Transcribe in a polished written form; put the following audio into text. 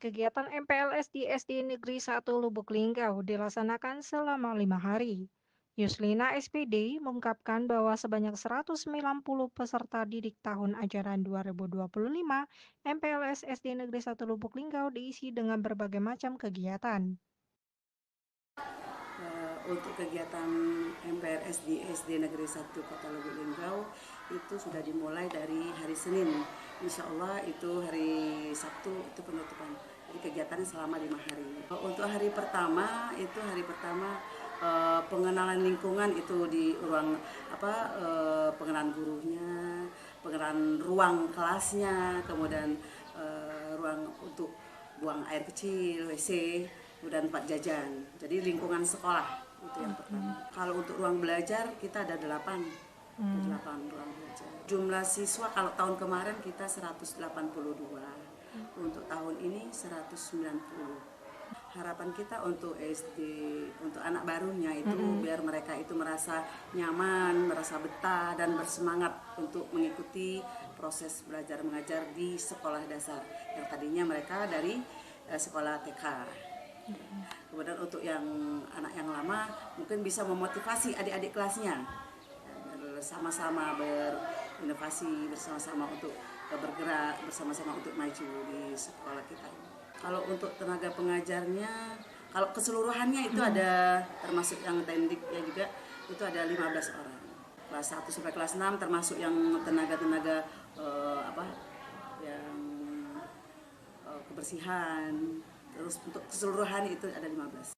Kegiatan MPLS di SD Negeri 1 Lubuk Linggau dilaksanakan selama 5 hari. Yuslina SPD mengungkapkan bahwa sebanyak 190 peserta didik tahun ajaran 2025, MPLS SD Negeri 1 Lubuk Linggau diisi dengan berbagai macam kegiatan. Untuk kegiatan MPLS di SD Negeri 1 Kota Lubuk Linggau itu sudah dimulai dari hari Senin. Insya Allah itu hari Sabtu itu penutupan. Jadi kegiatannya selama 5 hari. Untuk hari pertama pengenalan lingkungan itu di ruang pengenalan gurunya, pengenalan ruang kelasnya, kemudian ruang untuk buang air kecil, WC, kemudian tempat jajan. Jadi lingkungan sekolah itu yang pertama. Kalau untuk ruang belajar kita ada 8. Ada 8 ruang belajar. Jumlah siswa kalau tahun kemarin kita 182. Untuk tahun ini 190. Harapan kita untuk SD, untuk anak barunya itu biar mereka itu merasa nyaman, merasa betah dan bersemangat untuk mengikuti proses belajar mengajar di sekolah dasar. Yang tadinya mereka dari sekolah TK. Kemudian untuk yang anak yang lama mungkin bisa memotivasi adik-adik kelasnya bersama-sama berinovasi, bersama-sama untuk bergerak, bersama-sama untuk maju di sekolah kita. Kalau untuk tenaga pengajarnya, kalau keseluruhannya itu ada termasuk yang tendiknya juga itu ada 15 orang. Kelas 1 sampai kelas 6 termasuk yang tenaga-tenaga yang kebersihan. Terus untuk keseluruhan itu ada 15.